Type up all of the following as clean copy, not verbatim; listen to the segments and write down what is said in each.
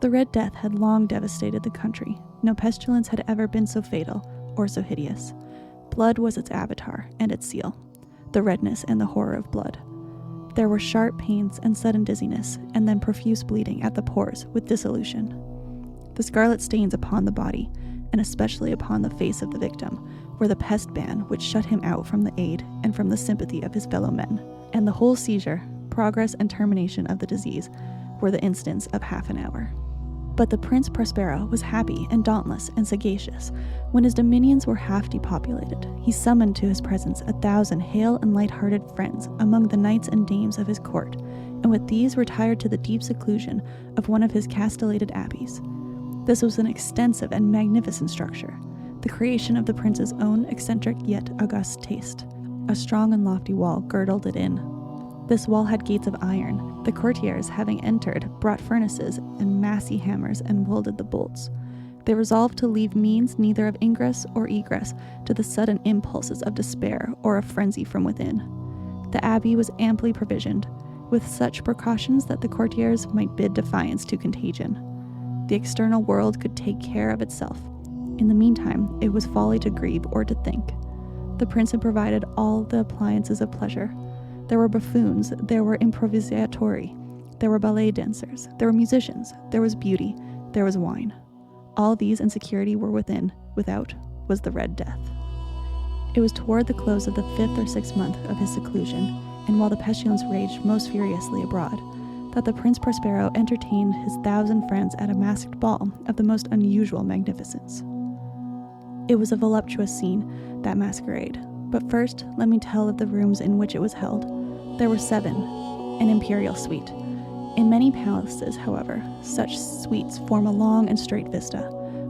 The Red Death had long devastated the country. No pestilence had ever been so fatal or so hideous. Blood was its avatar and its seal, the redness and the horror of blood. There were sharp pains and sudden dizziness, and then profuse bleeding at the pores with dissolution. The scarlet stains upon the body, and especially upon the face of the victim, were the pest ban which shut him out from the aid and from the sympathy of his fellow men, and the whole seizure, progress and termination of the disease were the instants of half an hour. But the Prince Prospero was happy and dauntless and sagacious. When his dominions were half depopulated, he summoned to his presence 1,000 hale and light-hearted friends among the knights and dames of his court, and with these retired to the deep seclusion of one of his castellated abbeys. This was an extensive and magnificent structure, the creation of the prince's own eccentric yet august taste. A strong and lofty wall girdled it in. This wall had gates of iron. The courtiers, having entered, brought furnaces and massy hammers and welded the bolts. They resolved to leave means neither of ingress or egress to the sudden impulses of despair or of frenzy from within. The abbey was amply provisioned, with such precautions that the courtiers might bid defiance to contagion. The external world could take care of itself. In the meantime, it was folly to grieve or to think. The prince had provided all the appliances of pleasure. There were buffoons, there were improvisatori, there were ballet dancers, there were musicians, there was beauty, there was wine. All these in security were within, without was the Red Death. It was toward the close of the 5th or 6th month of his seclusion, and while the pestilence raged most furiously abroad, that the Prince Prospero entertained his 1,000 friends at a masked ball of the most unusual magnificence. It was a voluptuous scene, that masquerade, but first let me tell of the rooms in which it was held. There were 7, an imperial suite. In many palaces, however, such suites form a long and straight vista,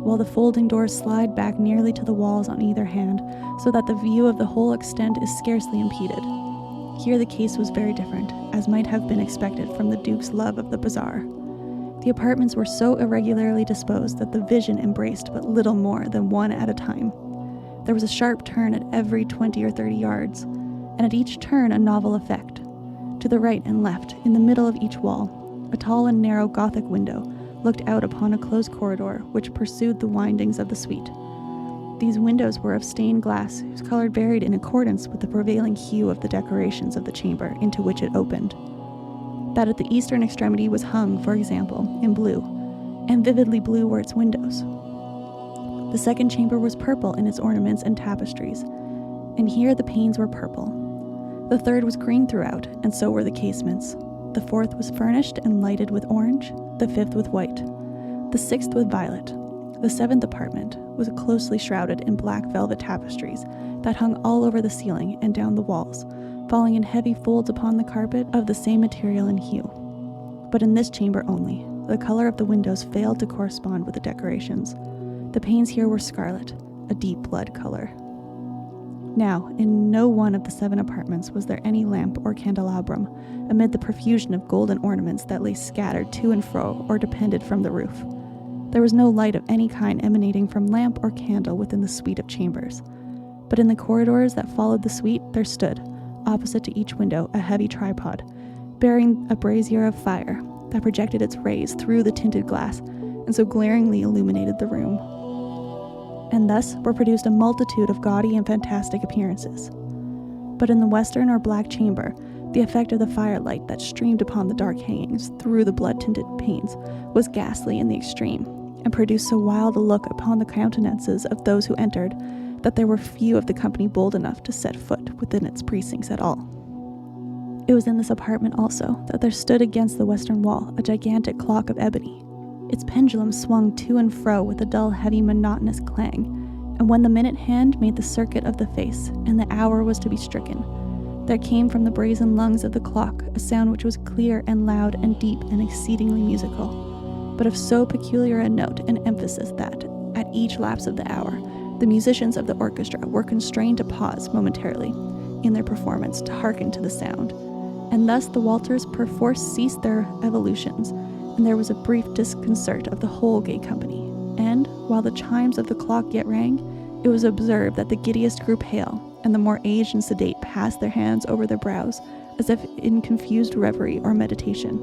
while the folding doors slide back nearly to the walls on either hand, so that the view of the whole extent is scarcely impeded. Here the case was very different, as might have been expected from the Duke's love of the bazaar. The apartments were so irregularly disposed that the vision embraced but little more than one at a time. There was a sharp turn at every 20 or 30 yards, and at each turn a novel effect. To the right and left, in the middle of each wall, a tall and narrow Gothic window looked out upon a closed corridor which pursued the windings of the suite. These windows were of stained glass, whose color varied in accordance with the prevailing hue of the decorations of the chamber into which it opened. That at the eastern extremity was hung, for example, in blue, and vividly blue were its windows. The second chamber was purple in its ornaments and tapestries, and here the panes were purple. The third was green throughout, and so were the casements. The fourth was furnished and lighted with orange, the fifth with white, the sixth with violet. The 7th apartment was closely shrouded in black velvet tapestries that hung all over the ceiling and down the walls, falling in heavy folds upon the carpet of the same material and hue. But in this chamber only, the color of the windows failed to correspond with the decorations. The panes here were scarlet, a deep blood color. Now, in no one of the 7 apartments was there any lamp or candelabrum, amid the profusion of golden ornaments that lay scattered to and fro or depended from the roof. There was no light of any kind emanating from lamp or candle within the suite of chambers. But in the corridors that followed the suite there stood, opposite to each window, a heavy tripod, bearing a brazier of fire that projected its rays through the tinted glass and so glaringly illuminated the room. And thus were produced a multitude of gaudy and fantastic appearances. But in the western or black chamber, the effect of the firelight that streamed upon the dark hangings through the blood-tinted panes was ghastly in the extreme, and produced so wild a look upon the countenances of those who entered that there were few of the company bold enough to set foot within its precincts at all. It was in this apartment also that there stood against the western wall a gigantic clock of ebony. Its pendulum swung to and fro with a dull, heavy, monotonous clang, and when the minute hand made the circuit of the face, and the hour was to be stricken, there came from the brazen lungs of the clock a sound which was clear and loud and deep and exceedingly musical, but of so peculiar a note and emphasis that, at each lapse of the hour, the musicians of the orchestra were constrained to pause momentarily in their performance to hearken to the sound, and thus the waltzers perforce ceased their evolutions, and there was a brief disconcert of the whole gay company, and, while the chimes of the clock yet rang, it was observed that the giddiest grew pale, and the more aged and sedate passed their hands over their brows, as if in confused reverie or meditation.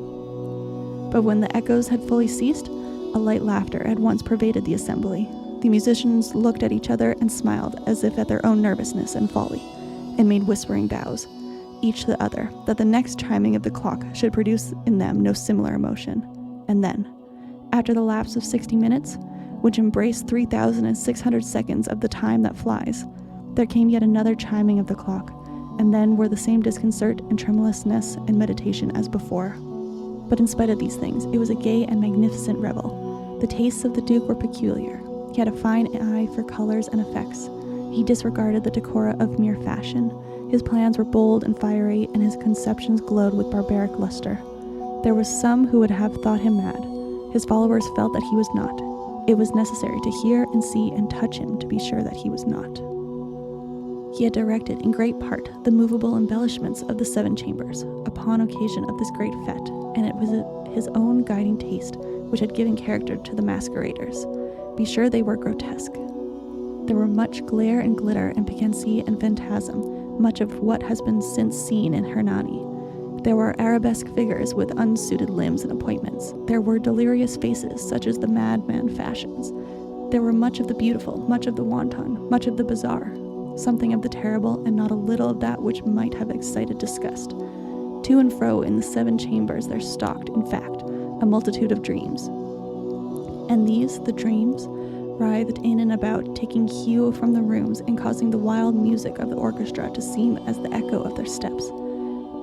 But when the echoes had fully ceased, A light laughter at once pervaded the assembly. The musicians looked at each other and smiled as if at their own nervousness and folly, and made whispering vows, each to the other, that the next chiming of the clock should produce in them no similar emotion. And then, after the lapse of 60 minutes, which embraced 3,600 seconds of the time that flies, there came yet another chiming of the clock, and then were the same disconcert and tremulousness and meditation as before. But in spite of these things, it was a gay and magnificent revel. The tastes of the Duke were peculiar. He had a fine eye for colors and effects. He disregarded the decora of mere fashion. His plans were bold and fiery, and his conceptions glowed with barbaric luster. There were some who would have thought him mad. His followers felt that he was not. It was necessary to hear and see and touch him to be sure that he was not. He had directed in great part the movable embellishments of the 7 chambers upon occasion of this great fete, and it was his own guiding taste which had given character to the masqueraders. Be sure they were grotesque. There were much glare and glitter and piquancy and phantasm, much of what has been since seen in Hernani. There were arabesque figures with unsuited limbs and appointments. There were delirious faces, such as the madman fashions. There were much of the beautiful, much of the wanton, much of the bizarre, something of the terrible, and not a little of that which might have excited disgust. To and fro in the 7 chambers there stalked, in fact, a multitude of dreams. And these, the dreams, writhed in and about, taking hue from the rooms and causing the wild music of the orchestra to seem as the echo of their steps.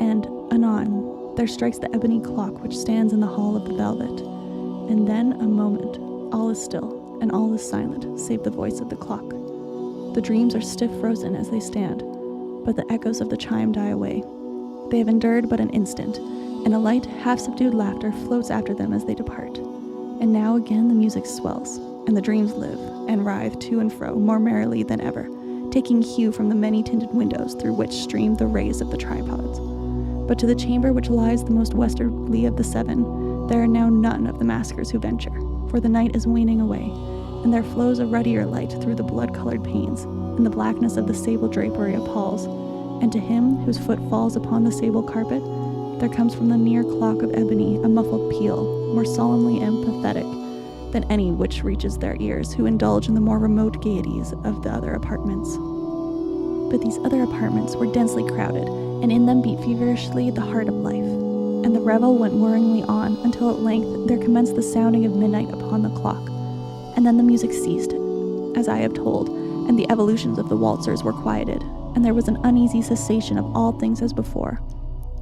And, anon, there strikes the ebony clock which stands in the hall of the velvet. And then, a moment, all is still, and all is silent, save the voice of the clock. The dreams are stiff frozen as they stand, but the echoes of the chime die away. They have endured but an instant, and a light, half-subdued laughter floats after them as they depart. And now again the music swells, and the dreams live, and writhe to and fro more merrily than ever, taking hue from the many-tinted windows through which stream the rays of the tripods. But to the chamber which lies the most westerly of the 7, there are now none of the maskers who venture, for the night is waning away, and there flows a ruddier light through the blood-colored panes, and the blackness of the sable drapery appalls, and to him whose foot falls upon the sable carpet, there comes from the near clock of ebony a muffled peal, more solemnly and pathetic than any which reaches their ears who indulge in the more remote gaieties of the other apartments. But these other apartments were densely crowded, and in them beat feverishly the heart of life, and the revel went whirringly on until at length there commenced the sounding of midnight upon the clock, and then the music ceased, as I have told, and the evolutions of the waltzers were quieted, and there was an uneasy cessation of all things as before.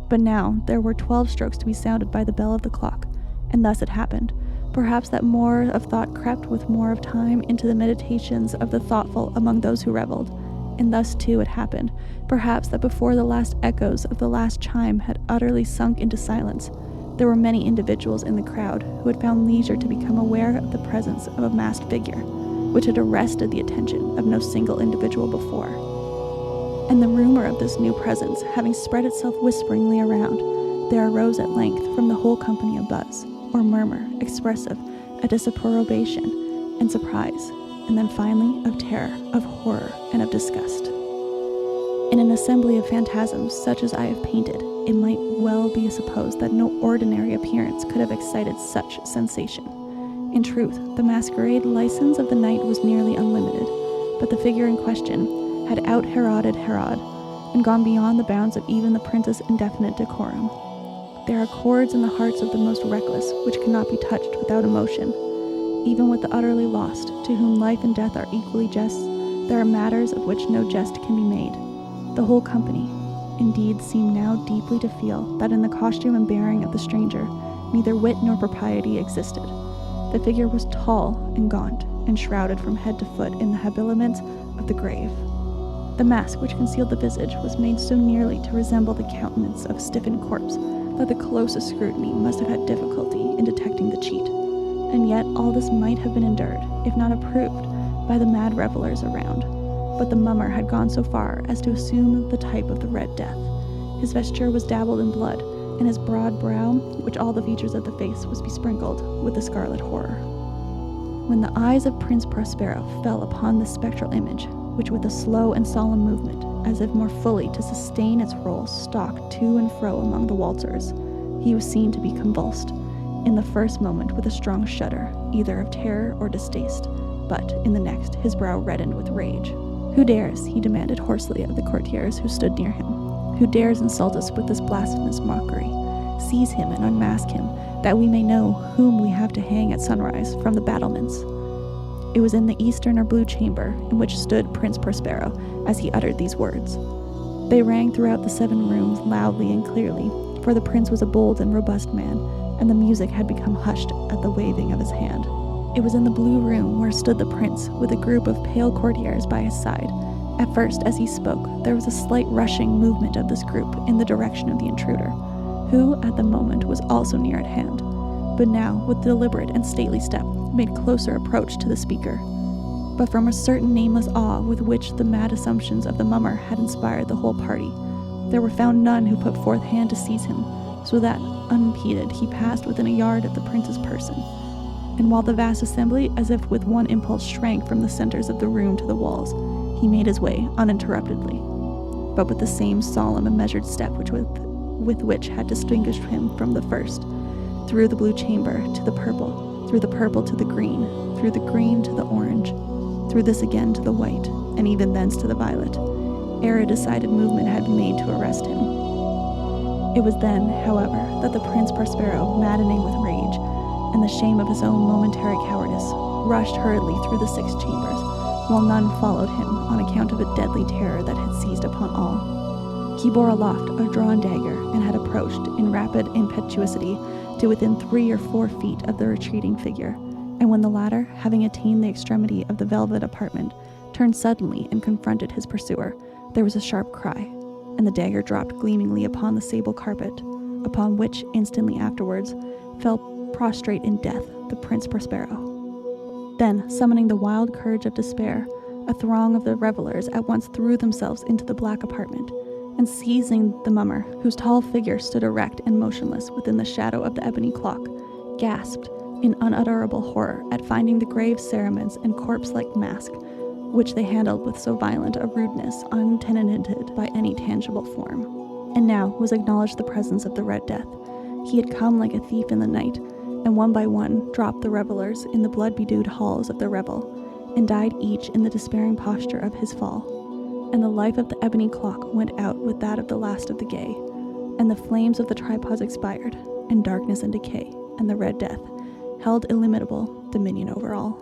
But now there were 12 strokes to be sounded by the bell of the clock, and thus it happened, perhaps that more of thought crept with more of time into the meditations of the thoughtful among those who reveled, and thus too it happened, perhaps that before the last echoes of the last chime had utterly sunk into silence, there were many individuals in the crowd who had found leisure to become aware of the presence of a masked figure, which had arrested the attention of no single individual before. And the rumor of this new presence having spread itself whisperingly around, there arose at length from the whole company a buzz, or murmur, expressive of disapprobation and surprise, and then finally of terror, of horror, and of disgust. In an assembly of phantasms such as I have painted, it might well be supposed that no ordinary appearance could have excited such sensation. In truth, the masquerade license of the night was nearly unlimited, but the figure in question had out-Heroded Herod, and gone beyond the bounds of even the prince's indefinite decorum. There are chords in the hearts of the most reckless which cannot be touched without emotion. Even with the utterly lost, to whom life and death are equally jests, there are matters of which no jest can be made. The whole company, indeed, seemed now deeply to feel that in the costume and bearing of the stranger, neither wit nor propriety existed. The figure was tall and gaunt, and shrouded from head to foot in the habiliments of the grave. The mask which concealed the visage was made so nearly to resemble the countenance of a stiffened corpse that the closest scrutiny must have had difficulty in detecting the cheat. And yet all this might have been endured, if not approved, by the mad revelers around. But the mummer had gone so far as to assume the type of the Red Death. His vesture was dabbled in blood, and his broad brow, which all the features of the face was besprinkled with the scarlet horror. When the eyes of Prince Prospero fell upon this spectral image, which with a slow and solemn movement, as if more fully to sustain its role, stalked to and fro among the waltzers, he was seen to be convulsed, in the first moment with a strong shudder, either of terror or distaste, but in the next his brow reddened with rage. "Who dares," he demanded hoarsely of the courtiers who stood near him, "who dares insult us with this blasphemous mockery? Seize him and unmask him, that we may know whom we have to hang at sunrise from the battlements." It was in the eastern or blue chamber in which stood Prince Prospero as he uttered these words. They rang throughout the 7 rooms loudly and clearly, for the prince was a bold and robust man, and the music had become hushed at the waving of his hand. It was in the blue room where stood the prince with a group of pale courtiers by his side. At first, as he spoke, there was a slight rushing movement of this group in the direction of the intruder, who at the moment was also near at hand, but now, with deliberate and stately step, made closer approach to the speaker. But from a certain nameless awe with which the mad assumptions of the mummer had inspired the whole party, there were found none who put forth hand to seize him, so that, unimpeded, he passed within a yard of the prince's person. And while the vast assembly, as if with one impulse, shrank from the centers of the room to the walls, he made his way uninterruptedly, but with the same solemn and measured step with which had distinguished him from the first, through the blue chamber to the purple, through the purple to the green, through the green to the orange, through this again to the white, and even thence to the violet, ere a decided movement had been made to arrest him. It was then, however, that the Prince Prospero, maddening with rage, and the shame of his own momentary cowardice, rushed hurriedly through the 6 chambers, while none followed him on account of a deadly terror that had seized upon all. He bore aloft a drawn dagger, and had approached, in rapid impetuosity, to within 3 or 4 feet of the retreating figure, and when the latter, having attained the extremity of the velvet apartment, turned suddenly and confronted his pursuer, there was a sharp cry, and the dagger dropped gleamingly upon the sable carpet, upon which, instantly afterwards, fell prostrate in death the Prince Prospero. Then, summoning the wild courage of despair, a throng of the revelers at once threw themselves into the black apartment, and seizing the mummer, whose tall figure stood erect and motionless within the shadow of the ebony clock, gasped in unutterable horror at finding the grave cerements and corpse-like mask, which they handled with so violent a rudeness, untenanted by any tangible form. And now was acknowledged the presence of the Red Death. He had come like a thief in the night, and one by one dropped the revelers in the blood-bedewed halls of the revel, and died each in the despairing posture of his fall. And the life of the ebony clock went out with that of the last of the gay, and the flames of the tripods expired, and darkness and decay, and the Red Death held illimitable dominion over all.